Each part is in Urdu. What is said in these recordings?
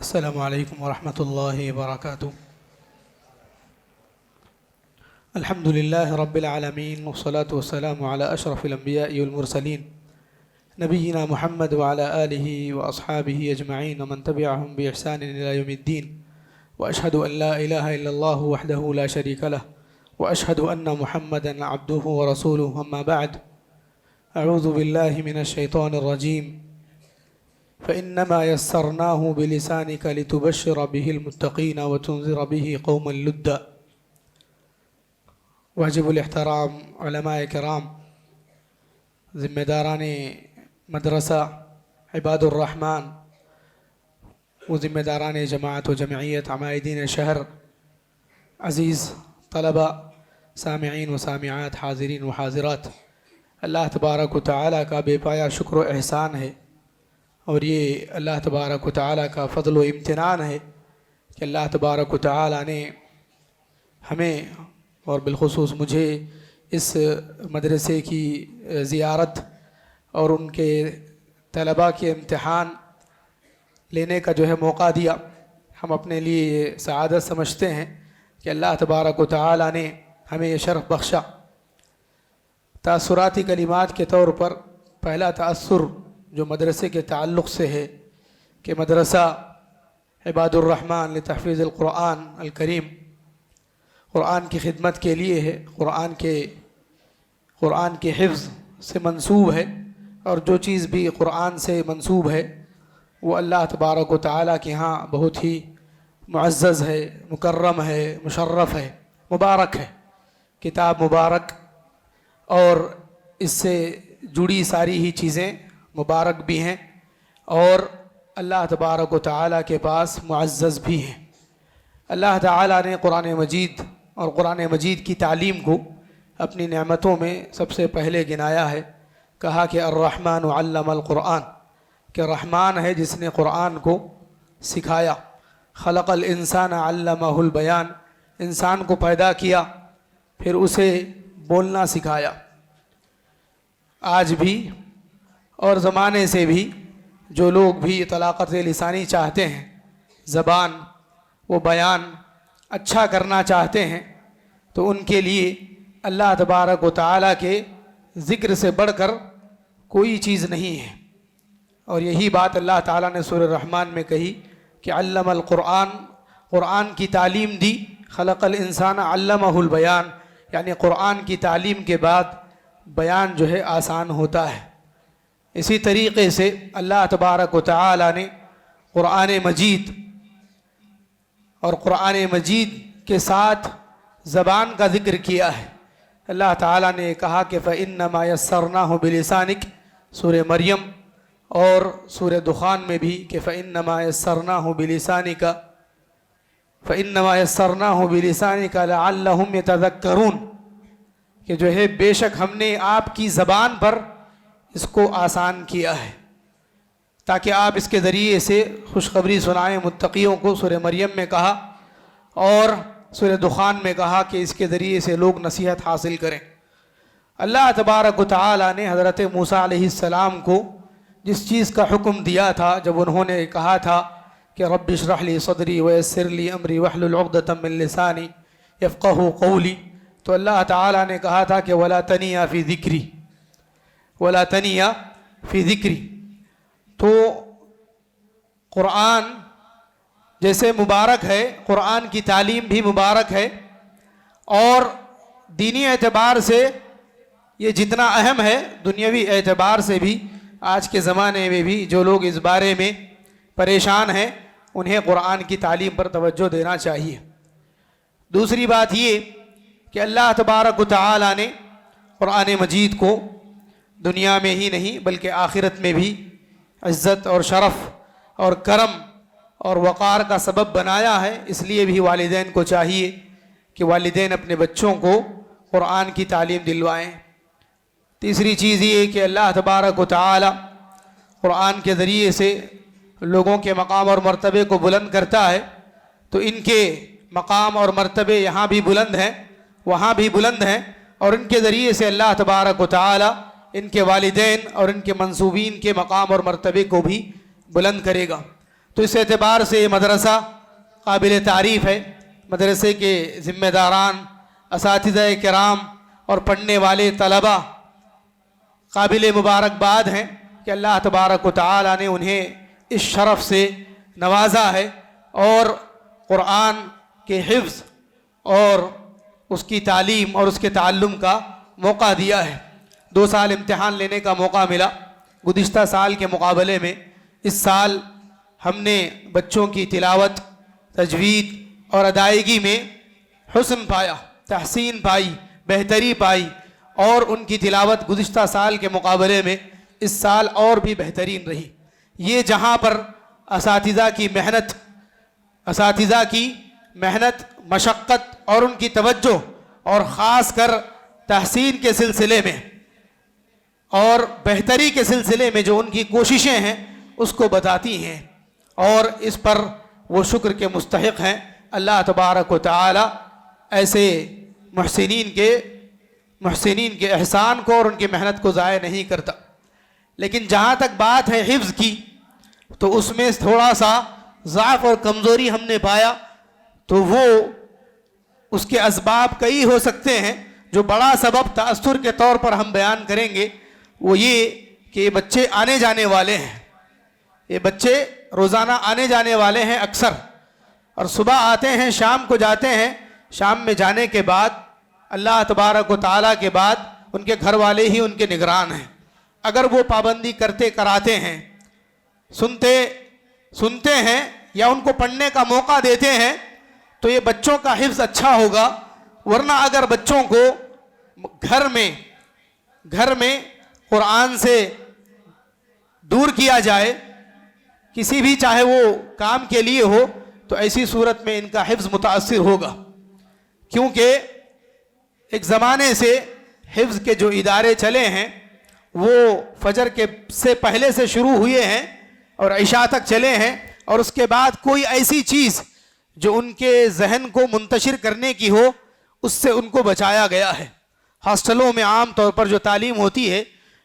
السلام علیکم ورحمۃ اللہ وبرکاتہ۔ الحمد للہ رب العالمین والصلاة والسلام علی اشرف الانبیاء والمرسلین نبینا محمد وعلی آلہ واصحابہ اجمعین ومن تبعہم باحسان الی یوم الدین، واشہد ان لا الہ الا اللہ وحدہ لا شریک لہ، واشہد ان محمدا عبدہ ورسولہ، اما بعد، اعوذ باللہ من الشیطان الرجیم، فإنما يسرناه بلسانك لتبشر به المتقين وتنذر به قوما لدا۔ واجب الاحترام علماء کرام، ذمہ داران مدرسہ عباد الرحمن و ذمہ داران جماعت و جمعیت عمائدین شہر، عزیز طلبہ، سامعین و سامعات، حاضرین و حاضرات، اللہ تبارک و تعالیٰ کا بے پایا شکر و احسان ہے، اور یہ اللہ تبارک و تعالیٰ کا فضل و امتنان ہے کہ اللہ تبارک و تعالیٰ نے ہمیں اور بالخصوص مجھے اس مدرسے کی زیارت اور ان کے طلباء کے امتحان لینے کا جو ہے موقع دیا۔ ہم اپنے لیے یہ سعادت سمجھتے ہیں کہ اللہ تبارک و تعالیٰ نے ہمیں یہ شرف بخشا۔ تاثراتی کلمات کے طور پر پہلا تأثر جو مدرسے کے تعلق سے ہے کہ مدرسہ عباد الرحمن لتحفیظ القرآن الکریم، قرآن کی خدمت کے لیے ہے، قرآن کے حفظ سے منسوب ہے، اور جو چیز بھی قرآن سے منسوب ہے وہ اللہ تبارک و تعالیٰ کے ہاں بہت ہی معزز ہے، مکرم ہے، مشرف ہے، مبارک ہے، کتاب مبارک، اور اس سے جڑی ساری ہی چیزیں مبارک بھی ہیں، اور اللہ تبارک و تعالیٰ کے پاس معزز بھی ہیں۔ اللہ تعالیٰ نے قرآن مجید اور قرآن مجید کی تعلیم کو اپنی نعمتوں میں سب سے پہلے گنایا ہے، کہا کہ الرحمن علم القرآن، کہ رحمان ہے جس نے قرآن کو سکھایا۔ خلق الانسان علمہ البیان، انسان کو پیدا کیا پھر اسے بولنا سکھایا۔ آج بھی اور زمانے سے بھی جو لوگ بھی طلاقت لسانی چاہتے ہیں، زبان و بیان اچھا کرنا چاہتے ہیں، تو ان کے لیے اللہ تبارک و تعالیٰ کے ذکر سے بڑھ کر کوئی چیز نہیں ہے۔ اور یہی بات اللہ تعالیٰ نے سورہ الرحمن میں کہی کہ علم القرآن، قرآن کی تعلیم دی، خلق الانسان علمہ البیان، یعنی قرآن کی تعلیم کے بعد بیان جو ہے آسان ہوتا ہے۔ اسی طریقے سے اللہ تبارک و تعالیٰ نے قرآن مجید اور قرآن مجید کے ساتھ زبان کا ذکر کیا ہے۔ اللہ تعالیٰ نے کہا کہ فَإِنَّمَا يَسَّرْنَاهُ بِلِسَانِكَ، سورہ مریم اور سورہ دخان میں بھی کہ فَإِنَّمَا يَسَّرْنَاهُ بِلِسَانِكَ فَإِنَّمَا يَسَّرْنَاهُ بِلِسَانِكَ لَعَلَّهُمْ يَتَذَكَّرُونَ، کہ جو ہے بے شک ہم نے آپ کی زبان پر اس کو آسان کیا ہے تاکہ آپ اس کے ذریعے سے خوشخبری سنائیں متقیوں کو، سورہ مریم میں کہا، اور سورہ دخان میں کہا کہ اس کے ذریعے سے لوگ نصیحت حاصل کریں۔ اللہ تبارک و تعالیٰ نے حضرت موسیٰ علیہ السلام کو جس چیز کا حکم دیا تھا، جب انہوں نے کہا تھا کہ رب اشرح لی صدری ویسر لی امری واحلل عقدۃ من لسانی یفقہوا قولی، تو اللہ تعالیٰ نے کہا تھا کہ ولا تنیا فی ذکری، ولا تنیا فی ذکری۔ تو قرآن جیسے مبارک ہے، قرآن کی تعلیم بھی مبارک ہے، اور دینی اعتبار سے یہ جتنا اہم ہے، دنیاوی اعتبار سے بھی آج کے زمانے میں بھی جو لوگ اس بارے میں پریشان ہیں انہیں قرآن کی تعلیم پر توجہ دینا چاہیے۔ دوسری بات یہ کہ اللہ تبارک و تعالیٰ نے قرآن مجید کو دنیا میں ہی نہیں بلکہ آخرت میں بھی عزت اور شرف اور کرم اور وقار کا سبب بنایا ہے، اس لیے بھی والدین کو چاہیے کہ والدین اپنے بچوں کو قرآن کی تعلیم دلوائیں۔ تیسری چیز یہ کہ اللہ تبارک و تعالی قرآن کے ذریعے سے لوگوں کے مقام اور مرتبے کو بلند کرتا ہے، تو ان کے مقام اور مرتبے یہاں بھی بلند ہیں، وہاں بھی بلند ہیں، اور ان کے ذریعے سے اللہ تبارک و تعالی ان کے والدین اور ان کے منسوبین کے مقام اور مرتبے کو بھی بلند کرے گا۔ تو اس اعتبار سے یہ مدرسہ قابل تعریف ہے. مدرسے کے ذمہ داران، اساتذہ کرام اور پڑھنے والے طلباء قابل مبارکباد ہیں کہ اللہ تبارک و تعالی نے انہیں اس شرف سے نوازا ہے اور قرآن کے حفظ اور اس کی تعلیم اور اس کے تعلم کا موقع دیا ہے. 2 سال امتحان لینے کا موقع ملا. گزشتہ سال کے مقابلے میں اس سال ہم نے بچوں کی تلاوت، تجوید اور ادائیگی میں حسن پایا، تحسین پائی، بہتری پائی، اور ان کی تلاوت گزشتہ سال کے مقابلے میں اس سال اور بھی بہترین رہی. یہ جہاں پر اساتذہ کی محنت، مشقت اور ان کی توجہ، اور خاص کر تحسین کے سلسلے میں اور بہتری کے سلسلے میں جو ان کی کوششیں ہیں اس کو بتاتی ہیں، اور اس پر وہ شکر کے مستحق ہیں. اللہ تبارک و تعالی ایسے محسنین کے احسان کو اور ان کی محنت کو ضائع نہیں کرتا. لیکن جہاں تک بات ہے حفظ کی، تو اس میں تھوڑا سا ضعف اور کمزوری ہم نے پایا. تو وہ اس کے اسباب کئی ہو سکتے ہیں. جو بڑا سبب تأثر کے طور پر ہم بیان کریں گے وہ یہ کہ یہ بچے آنے جانے والے ہیں. یہ بچے روزانہ آنے جانے والے ہیں اکثر، اور صبح آتے ہیں، شام کو جاتے ہیں. شام میں جانے کے بعد اللہ تبارک و تعالیٰ کے بعد ان کے گھر والے ہی ان کے نگران ہیں. اگر وہ پابندی کرتے کراتے ہیں، سنتے ہیں یا ان کو پڑھنے کا موقع دیتے ہیں تو یہ بچوں کا حفظ اچھا ہوگا. ورنہ اگر بچوں کو گھر میں قرآن سے دور کیا جائے، کسی بھی چاہے وہ کام کے لیے ہو، تو ایسی صورت میں ان کا حفظ متاثر ہوگا. کیونکہ ایک زمانے سے حفظ کے جو ادارے چلے ہیں وہ فجر کے سے پہلے سے شروع ہوئے ہیں اور عشاء تک چلے ہیں، اور اس کے بعد کوئی ایسی چیز جو ان کے ذہن کو منتشر کرنے کی ہو اس سے ان کو بچایا گیا ہے. ہاسٹلوں میں عام طور پر جو تعلیم ہوتی ہے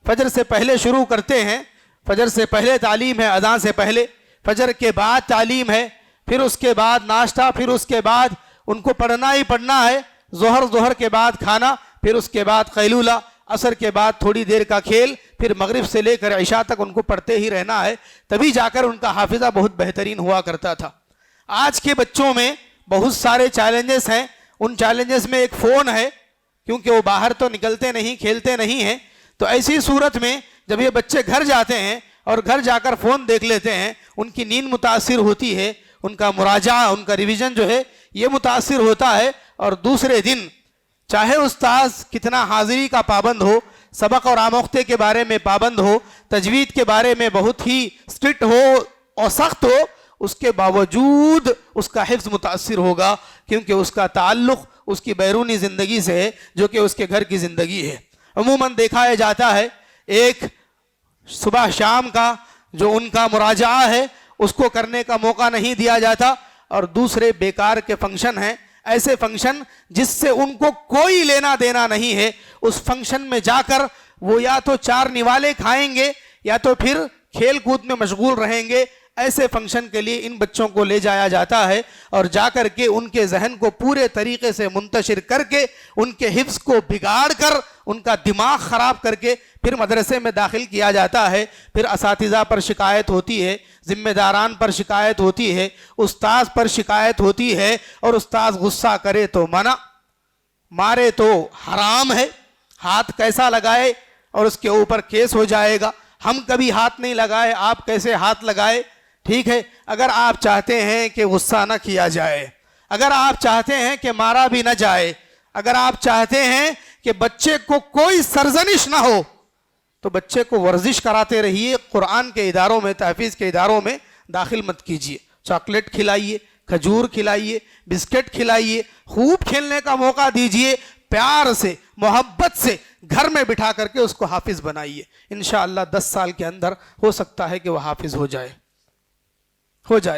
فجر سے پہلے شروع کرتے ہیں. فجر سے پہلے تعلیم ہے، اذان سے پہلے. فجر کے بعد تعلیم ہے، پھر اس کے بعد ناشتہ، پھر اس کے بعد ان کو پڑھنا ہی پڑھنا ہے. ظہر کے بعد کھانا، پھر اس کے بعد قیلولہ، عصر کے بعد تھوڑی دیر کا کھیل، پھر مغرب سے لے کر عشاء تک ان کو پڑھتے ہی رہنا ہے. تبھی جا کر ان کا حافظہ بہت بہترین ہوا کرتا تھا. آج کے بچوں میں بہت سارے چیلنجز ہیں. ان چیلنجز میں ایک فون ہے، کیونکہ وہ باہر تو نکلتے نہیں، کھیلتے نہیں ہیں. تو ایسی صورت میں جب یہ بچے گھر جاتے ہیں اور گھر جا کر فون دیکھ لیتے ہیں، ان کی نیند متاثر ہوتی ہے، ان کا مراجعہ، ان کا ریویژن جو ہے یہ متاثر ہوتا ہے. اور دوسرے دن چاہے استاذ کتنا حاضری کا پابند ہو، سبق اور آموختے کے بارے میں پابند ہو، تجوید کے بارے میں بہت ہی اسٹرکٹ ہو اور سخت ہو، اس کے باوجود اس کا حفظ متاثر ہوگا، کیونکہ اس کا تعلق اس کی بیرونی زندگی سے ہے جو کہ اس کے گھر کی زندگی ہے. عموماً دیکھا جاتا ہے ایک صبح شام کا جو ان کا مراجعہ ہے اس کو کرنے کا موقع نہیں دیا جاتا، اور دوسرے بیکار کے فنکشن ہیں، ایسے فنکشن جس سے ان کو کوئی لینا دینا نہیں ہے. اس فنکشن میں جا کر وہ یا تو 4 نوالے کھائیں گے یا تو پھر کھیل کود میں مشغول رہیں گے. ایسے فنکشن کے لیے ان بچوں کو لے جایا جاتا ہے اور جا کر کے ان کے ذہن کو پورے طریقے سے منتشر کر کے، ان کے حفظ کو بگاڑ کر، ان کا دماغ خراب کر کے پھر مدرسے میں داخل کیا جاتا ہے. پھر اساتذہ پر شکایت ہوتی ہے، ذمہ داران پر شکایت ہوتی ہے، استاذ پر شکایت ہوتی ہے، اور استاذ غصہ کرے تو منع، مارے تو حرام ہے، ہاتھ کیسا لگائے اور اس کے اوپر کیس ہو جائے گا. ہم کبھی ہاتھ نہیں لگائے، آپ کیسے ہاتھ لگائے؟ ٹھیک ہے، اگر آپ چاہتے ہیں کہ غصہ نہ کیا جائے، اگر آپ چاہتے ہیں کہ مارا بھی نہ جائے، اگر آپ چاہتے ہیں کہ بچے کو کوئی سرزنش نہ ہو، تو بچے کو ورزش کراتے رہیے. قرآن کے اداروں میں، تحفیظ کے اداروں میں داخل مت کیجیے. چاکلیٹ کھلائیے، کھجور کھلائیے، بسکٹ کھلائیے، خوب کھیلنے کا موقع دیجیے. پیار سے، محبت سے گھر میں بٹھا کر کے اس کو حافظ بنائیے. انشاءاللہ 10 سال کے اندر ہو سکتا ہے کہ وہ حافظ ہو جائے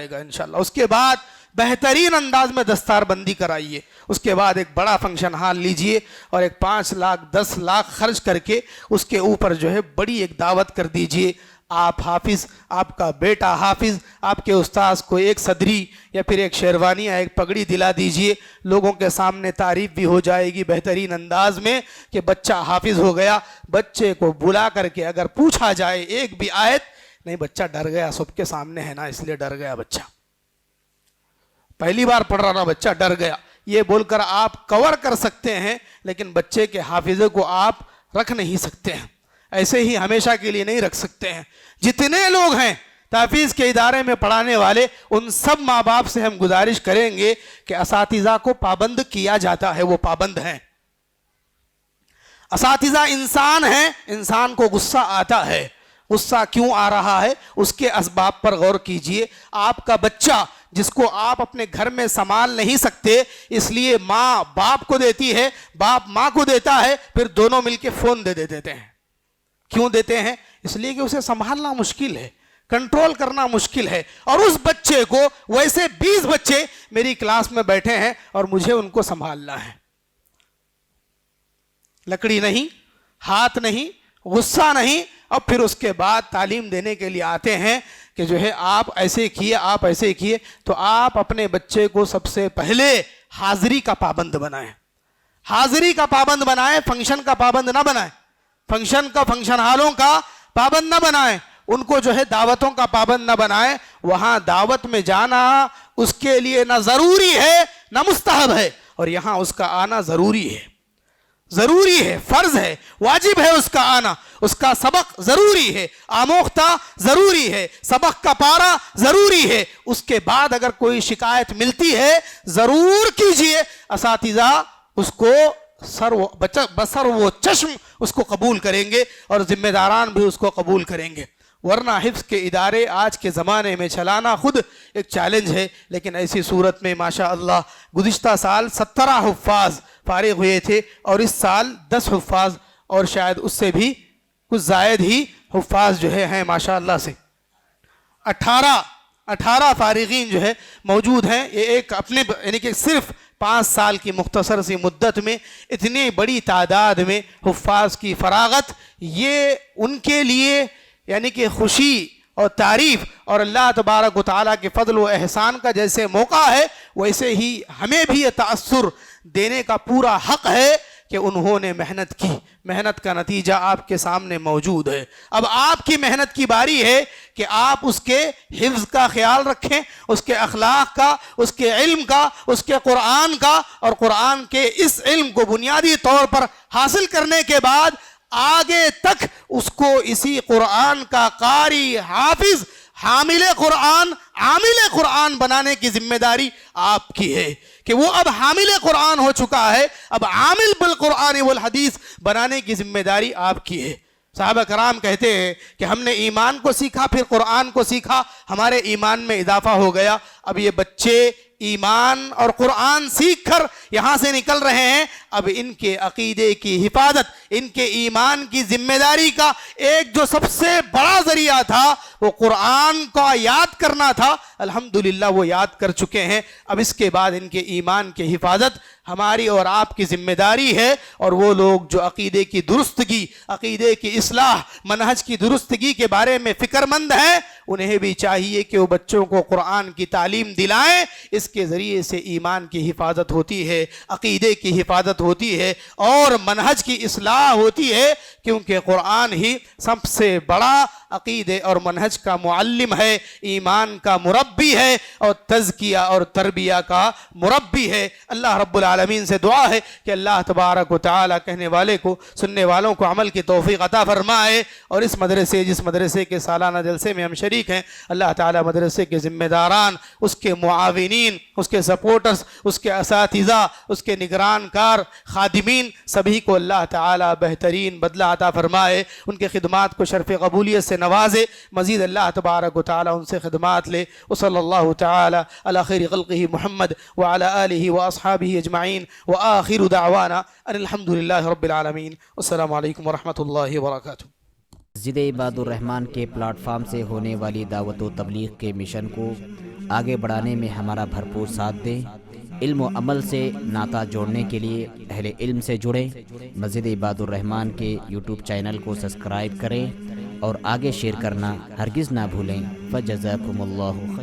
گا انشاءاللہ. اس کے بعد بہترین انداز میں دستار بندی کرائیے. اس کے بعد ایک بڑا فنکشن ہال لیجئے اور ایک 5 لاکھ 10 لاکھ خرچ کر کے اس کے اوپر جو ہے بڑی ایک دعوت کر دیجئے. آپ حافظ، آپ کا بیٹا حافظ، آپ کے استاذ کو ایک صدری یا پھر ایک شیروانی یا ایک پگڑی دلا دیجئے، لوگوں کے سامنے تعریف بھی ہو جائے گی بہترین انداز میں کہ بچہ حافظ ہو گیا۔ بچے کو بلا کر کے اگر پوچھا جائے ایک بھی آیت، نہیں بچہ ڈر گیا، سب کے سامنے ہے نا اس لیے ڈر گیا بچہ، پہلی بار پڑھ رہا نا بچہ ڈر گیا، یہ بول کر آپ کور کر سکتے ہیں، لیکن بچے کے حافظے کو آپ رکھ نہیں سکتے ہیں، ایسے ہی ہمیشہ کے لیے نہیں رکھ سکتے ہیں۔ جتنے لوگ ہیں تحفیظ کے ادارے میں پڑھانے والے، ان سب ماں باپ سے ہم گزارش کریں گے کہ اساتذہ کو پابند کیا جاتا ہے، وہ پابند ہیں۔ اساتذہ انسان ہیں، انسان کو غصہ آتا ہے، غصہ کیوں آ رہا ہے اس کے اسباب پر غور کیجئے۔ آپ کا بچہ جس کو آپ اپنے گھر میں سنبھال نہیں سکتے، اس لیے ماں باپ کو دیتی ہے، باپ ماں کو دیتا ہے، پھر دونوں مل کے فون دے دیتے ہیں۔ کیوں دیتے ہیں؟ اس لیے کہ اسے سنبھالنا مشکل ہے، کنٹرول کرنا مشکل ہے، اور اس بچے کو ویسے 20 بچے میری کلاس میں بیٹھے ہیں اور مجھے ان کو سنبھالنا ہے۔ لکڑی نہیں، ہاتھ نہیں، غصہ نہیں، اور پھر اس کے بعد تعلیم دینے کے لیے آتے ہیں کہ جو ہے آپ ایسے کیے، آپ ایسے کیے۔ تو آپ اپنے بچے کو سب سے پہلے حاضری کا پابند بنائیں، حاضری کا پابند بنائیں، فنکشن کا پابند نہ بنائیں، فنکشن ہالوں کا پابند نہ بنائیں، ان کو جو ہے دعوتوں کا پابند نہ بنائیں۔ وہاں دعوت میں جانا اس کے لیے نہ ضروری ہے نہ مستحب ہے، اور یہاں اس کا آنا ضروری ہے، ضروری ہے، فرض ہے، واجب ہے اس کا آنا، اس کا سبق ضروری ہے، آموختہ ضروری ہے، سبق کا پارا ضروری ہے۔ اس کے بعد اگر کوئی شکایت ملتی ہے ضرور کیجئے، اساتذہ اس کو بسر و چشم اس کو قبول کریں گے، اور ذمہ داران بھی اس کو قبول کریں گے۔ ورنہ حفظ کے ادارے آج کے زمانے میں چلانا خود ایک چیلنج ہے، لیکن ایسی صورت میں ماشاءاللہ گزشتہ سال 17 حفاظ فارغ ہوئے تھے، اور اس سال 10 حفاظ اور شاید اس سے بھی کچھ زائد ہی حفاظ جو ہیں ماشاءاللہ سے 18 فارغین جو ہے موجود ہیں۔ یہ ایک اپنے یعنی کہ صرف 5 سال کی مختصر سی مدت میں اتنی بڑی تعداد میں حفاظ کی فراغت، یہ ان کے لیے یعنی کہ خوشی اور تعریف، اور اللہ تبارک و تعالیٰ کے فضل و احسان کا جیسے موقع ہے، ویسے ہی ہمیں بھی یہ تأثر دینے کا پورا حق ہے کہ انہوں نے محنت کی، محنت کا نتیجہ آپ کے سامنے موجود ہے۔ اب آپ کی محنت کی باری ہے کہ آپ اس کے حفظ کا خیال رکھیں، اس کے اخلاق کا، اس کے علم کا، اس کے قرآن کا، اور قرآن کے اس علم کو بنیادی طور پر حاصل کرنے کے بعد آگے تک اس کو اسی قرآن کا قاری، حافظ، حامل قرآن، عامل قرآن بنانے کی ذمہ داری آپ کی ہے کہ وہ اب حامل قرآن ہو چکا ہے، اب عامل بالقرآن والحدیث بنانے کی ذمہ داری آپ کی ہے۔ صحابہ کرام کہتے ہیں کہ ہم نے ایمان کو سیکھا، پھر قرآن کو سیکھا، ہمارے ایمان میں اضافہ ہو گیا۔ اب یہ بچے ایمان اور قرآن سیکھ کر یہاں سے نکل رہے ہیں، اب ان کے عقیدے کی حفاظت، ان کے ایمان کی ذمہ داری کا ایک جو سب سے بڑا ذریعہ تھا وہ قرآن کا یاد کرنا تھا، الحمدللہ وہ یاد کر چکے ہیں۔ اب اس کے بعد ان کے ایمان کی حفاظت ہماری اور آپ کی ذمہ داری ہے، اور وہ لوگ جو عقیدے کی درستگی، عقیدے کی اصلاح، منہج کی درستگی کے بارے میں فکر مند ہیں، انہیں بھی چاہیے کہ وہ بچوں کو قرآن کی تعلیم دلائیں۔ اس کے ذریعے سے ایمان کی حفاظت ہوتی ہے، عقیدے کی حفاظت ہوتی ہے، اور منہج کی اصلاح ہوتی ہے، کیونکہ قرآن ہی سب سے بڑا عقیدے اور منہج کا معلم ہے، ایمان کا مربی ہے، اور تزکیہ اور تربیہ کا مربی ہے۔ اللہ رب العالمین سے دعا ہے کہ اللہ تبارک و تعالی کہنے والے کو، سننے والوں کو عمل کی توفیق عطا فرمائے، اور اس مدرسے جس مدرسے کے سالانہ جلسے میں ہم شریک ہیں، اللہ تعالی مدرسے کے ذمہ داران، اس کے معاونین، اس کے سپورٹرز، اس کے اساتذہ، اس کے نگران کار، خادمین، سبھی کو اللہ تعالی بہترین بدلہ عطا فرمائے، ان کے خدمات کو شرف قبولیت سے نوازے، مزید اللہ تبارک و تعالی ان سے خدمات لے۔ وصلی اللہ تعالی علی خیر خلقہ محمد وعلی آلہ واصحابہ اجمعین، وآخر دعوانا ان الحمدللہ رب العالمین۔ السلام علیکم ورحمۃ اللہ وبرکاتہ۔ مسجد عباد الرحمن کے پلیٹ فارم سے ہونے والی دعوت و تبلیغ کے مشن کو آگے بڑھانے میں ہمارا بھرپور ساتھ دیں۔ علم و عمل سے ناطہ جوڑنے کے لیے اہل علم سے جڑیں۔ مسجد عباد الرحمن کے یوٹیوب چینل کو سبسکرائب کریں اور آگے شیئر کرنا ہرگز نہ بھولیں۔ فجزاکم اللہ خیر۔